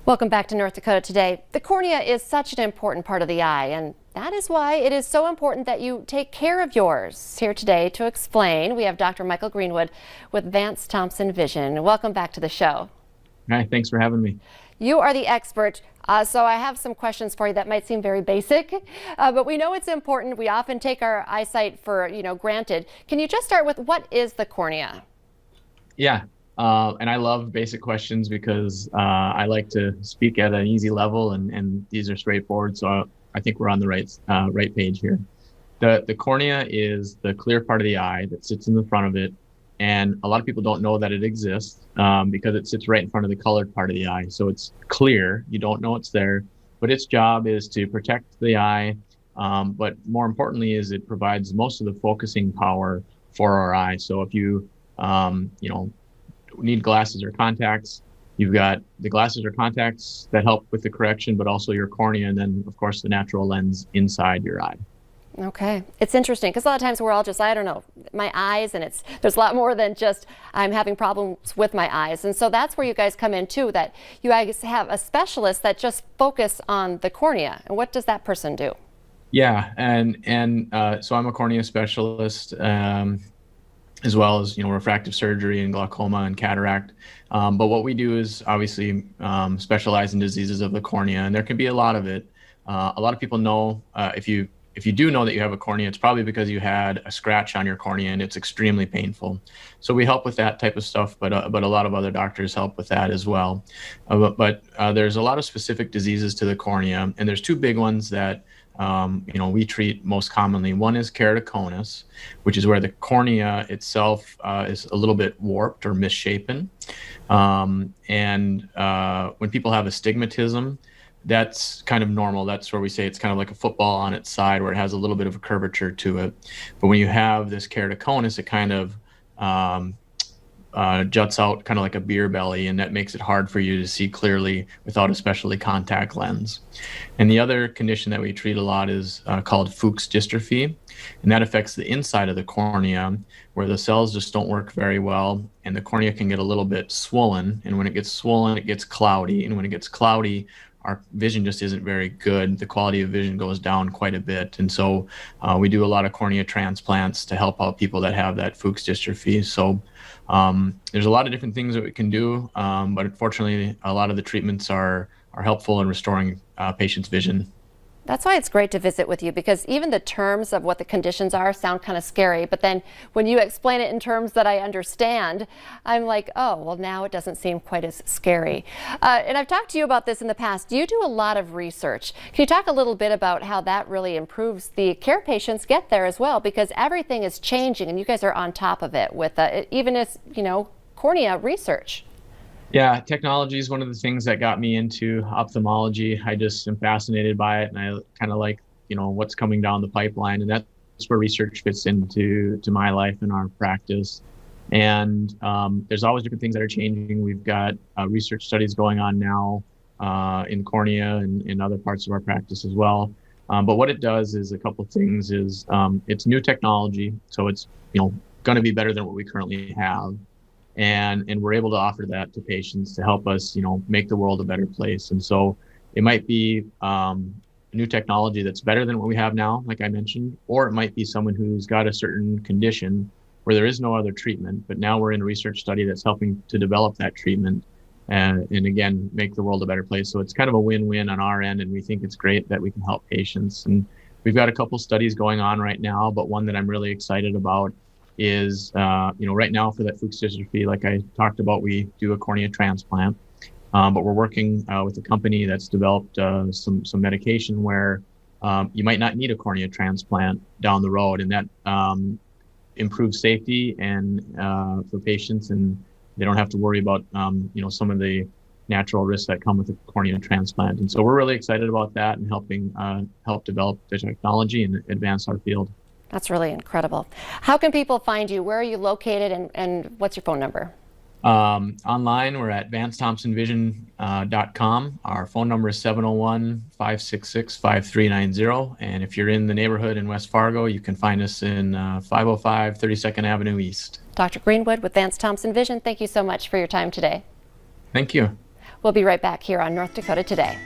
Welcome back to North Dakota Today. The cornea is such an important part of the eye, and that is why it is so important that you take care of yours. Here today to explain, we have Dr. Michael Greenwood with Vance Thompson Vision. Welcome back to the show. Hi, thanks for having me. You are the expert, so I have some questions for you that might seem very basic, but we know it's important. We often take our eyesight for, granted. Can you just start with what is the cornea? Yeah, and I love basic questions because I like to speak at an easy level, and these are straightforward. So I think we're on the right page here. The cornea is the clear part of the eye that sits in the front of it, and a lot of people don't know that it exists because it sits right in front of the colored part of the eye. So it's clear, you don't know it's there, but its job is to protect the eye. But more importantly is it provides most of the focusing power for our eye. So if you, need glasses or contacts, you've got the glasses or contacts that help with the correction, but also your cornea, and then of course the natural lens inside your eye. Okay, it's interesting because a lot of times we're all just, I don't know, my eyes, and there's a lot more than just I'm having problems with my eyes. And so that's where you guys come in too, that you guys have a specialist that just focus on the cornea. And what does that person do? Yeah, and so I'm a cornea specialist, as well as refractive surgery and glaucoma and cataract. But what we do is obviously specialize in diseases of the cornea, and there can be a lot of it. A lot of people know if you do know that you have a cornea, it's probably because you had a scratch on your cornea and it's extremely painful. So we help with that type of stuff, but a lot of other doctors help with that as well. But there's a lot of specific diseases to the cornea, and there's two big ones that we treat most commonly. One is keratoconus, which is where the cornea itself is a little bit warped or misshapen. And when people have astigmatism, that's kind of normal. That's where we say it's kind of like a football on its side where it has a little bit of a curvature to it. But when you have this keratoconus, it kind of juts out kind of like a beer belly, and that makes it hard for you to see clearly without a specialty contact lens. And the other condition that we treat a lot is called Fuchs dystrophy, and that affects the inside of the cornea where the cells just don't work very well, and the cornea can get a little bit swollen, and when it gets swollen, it gets cloudy, and when it gets cloudy, our vision just isn't very good. The quality of vision goes down quite a bit. And so we do a lot of cornea transplants to help out people that have that Fuchs dystrophy. So there's a lot of different things that we can do, but unfortunately, a lot of the treatments are helpful in restoring patients' vision. That's why it's great to visit with you, because even the terms of what the conditions are sound kind of scary. But then when you explain it in terms that I understand, I'm like, oh, well, now it doesn't seem quite as scary. And I've talked to you about this in the past. You do a lot of research. Can you talk a little bit about how that really improves the care patients get there as well? Because everything is changing and you guys are on top of it with even as, cornea research. Yeah, technology is one of the things that got me into ophthalmology. I just am fascinated by it, and I kind of like, what's coming down the pipeline, and that's where research fits into my life and our practice. And there's always different things that are changing. We've got research studies going on now in cornea and in other parts of our practice as well. But what it does is a couple of things. It's new technology, so it's going to be better than what we currently have. And we're able to offer that to patients to help us, make the world a better place. And so it might be new technology that's better than what we have now, like I mentioned, or it might be someone who's got a certain condition where there is no other treatment, but now we're in a research study that's helping to develop that treatment and again, make the world a better place. So it's kind of a win-win on our end, and we think it's great that we can help patients. And we've got a couple studies going on right now, but one that I'm really excited about is, right now for that Fuchs dystrophy, like I talked about, we do a cornea transplant, but we're working with a company that's developed some medication where you might not need a cornea transplant down the road, and that improves safety and for patients, and they don't have to worry about some of the natural risks that come with a cornea transplant. And so we're really excited about that and helping help develop the technology and advance our field. That's really incredible. How can people find you? Where are you located, and what's your phone number? Online, we're at vancethompsonvision.com. Our phone number is 701-566-5390. And if you're in the neighborhood in West Fargo, you can find us in 505 32nd Avenue East. Dr. Greenwood with Vance Thompson Vision, thank you so much for your time today. Thank you. We'll be right back here on North Dakota Today.